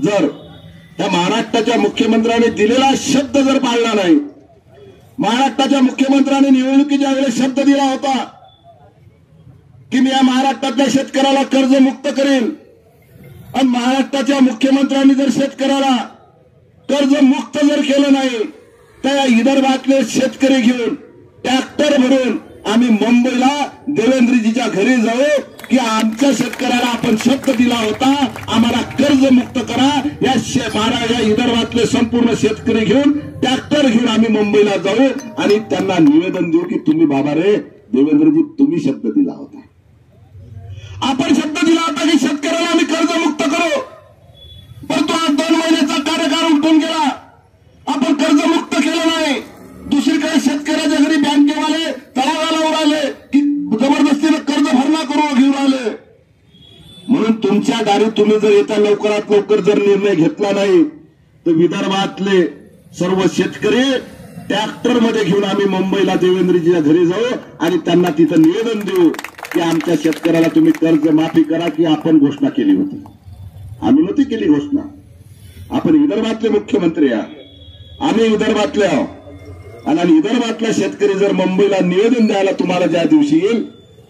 जर त्या महाराष्ट्राच्या मुख्यमंत्र्यांनी दिलेला शब्द जर पाळला नाही, महाराष्ट्राच्या मुख्यमंत्र्यांनी निवडणुकीच्या वेळेस शब्द दिला होता की मी या महाराष्ट्रातल्या शेतकऱ्याला कर्जमुक्त करेन, आणि महाराष्ट्राच्या मुख्यमंत्र्यांनी जर शेतकऱ्याला कर्जमुक्त जर केलं नाही तर या विदर्भातले शेतकरी घेऊन ट्रॅक्टर भरून आम्ही मुंबईला देवेंद्रजीच्या घरी जाऊ की आमच्या शेतकऱ्याला आपण शब्द दिला होता आम्हाला कर्जमुक्त करा। या विदर्भातले संपूर्ण शेतकरी घेऊन ट्रॅक्टर घेऊन आम्ही मुंबईला जाऊ आणि त्यांना निवेदन देऊ की तुम्ही बाबा रे देवेंद्रजी तुम्ही शब्द दिला होता, आपण शब्द दिला होता की शेतकऱ्याला आम्ही कर्जमुक्त करू, परंतु आज 2 महिन्याचा कार्यकाळ उठून गेला, आपण कर्जमुक्त केलं नाही। दुसरीकडे शेतकऱ्याच्या घरी बँकेवाले तळागाला उराले की जबरदस्तीने कर्ज भरणा करून घेऊन आले। म्हणून तुमच्या दारी तुम्ही जर येत्या लवकरात लवकर जर निर्णय घेतला नाही तर विदर्भातले सर्व शेतकरी ट्रॅक्टरमध्ये घेऊन आम्ही मुंबईला देवेंद्रजीच्या घरी जाऊ आणि त्यांना तिथं निवेदन देऊ की आमच्या शेतकऱ्याला तुम्ही कर्ज माफी करा की आपण घोषणा केली होती। आम्ही नव्हती केली घोषणा, आपण विदर्भातले मुख्यमंत्री आहात, आम्ही विदर्भातले आहोत, आणि विदर्भातला शेतकरी जर मुंबईला निवेदन द्यायला तुम्हाला ज्या दिवशी येईल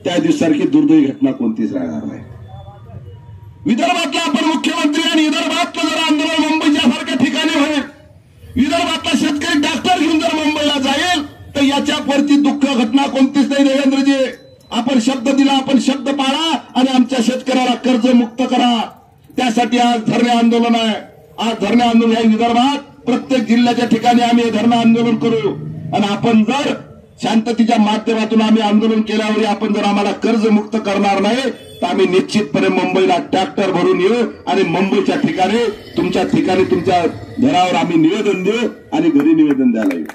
त्या दिवसासारखी दुर्दैवी घटना कोणतीच राहणार नाही। विदर्भातला आपण मुख्यमंत्री आणि विदर्भातलं जर आंदोलन मुंबईच्या सारख्या ठिकाणी होईल, विदर्भातला शेतकरी डॉक्टर घेऊन जर मुंबईला जाईल तर याच्यावरती दुःख घटना कोणतीच नाही। देवेंद्रजी आपण शब्द दिला, आपण शब्द पाळा आणि आमच्या शेतकऱ्याला कर्ज मुक्त करा। त्यासाठी आज धरणे आंदोलन आहे। आज धरणे आंदोलन आहे विदर्भात प्रत्येक जिल्ह्याच्या ठिकाणी आम्ही हे धरणे आंदोलन करू, आणि आपण जर शांततेच्या माध्यमातून आम्ही आंदोलन केल्यावर आपण जर आम्हाला कर्ज मुक्त करणार नाही तर आम्ही निश्चितपणे मुंबईला ट्रॅक्टर भरून येऊ आणि मुंबईच्या ठिकाणी तुमच्या घरावर आम्ही निवेदन देऊ आणि घरी निवेदन द्यायला येऊ।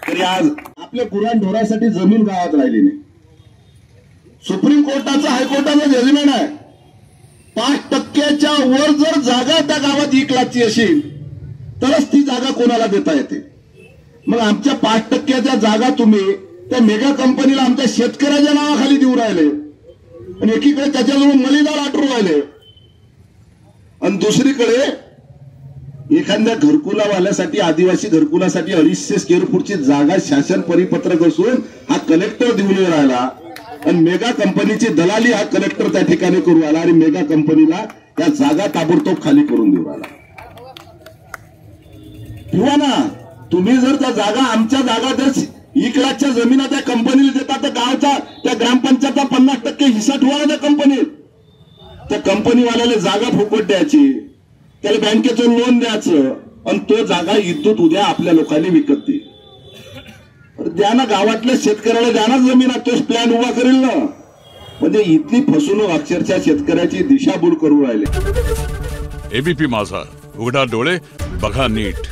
तरी आज आपल्या गुराढोरासाठी जमीन गावात राहिली नाही। सुप्रीम कोर्टाचं हायकोर्टाचं जजमेंट आहे, 5% वर जर जागा त्या गावात 1 लाखची असेल तरच ती जागा कोणाला देता येते। मग आमच्या 5% जागा तुम्ही त्या मेगा कंपनीला आमच्या शेतकऱ्याच्या नावाखाली देऊ राहिले आणि एकीकडे त्याच्याजवळ मलिदा लाटू राहिले, आणि दुसरीकडे एखाद्या घरकुलावाल्यासाठी आदिवासी घरकुलासाठी 250 स्क्वेअर फूटची जागा शासन परिपत्रक असून हा कलेक्टर देऊन राहिला, आणि मेगा कंपनीची दलाली हा कलेक्टर त्या ठिकाणी करू आला आणि मेगा कंपनीला या जागा ताबडतोब खाली करून देऊ आला। किंवा ना तुम्ही जर त्या जागा आमच्या जागा जर 1 लाखच्या जमिना त्या कंपनीला देता तर गावचा त्या ग्रामपंचायतचा 50% हिस्सा ठेवायला त्या कंपनीत, त्या कंपनीवाल्याला जागा फुकट द्यायची, त्याला बँकेचं लोन द्यायचं आणि तो जागा इद्दूत उद्या आपल्या लोकांनी विकत दे। द्या ना गावातल्या शेतकऱ्याला द्या ना जमीन, तोच प्लॅन उभा करेल ना। म्हणजे इथली फसवणूक अक्षरशः शेतकऱ्याची दिशाभूल करू राहिले। एबीपी माझा, उघडा डोळे बघा नीट।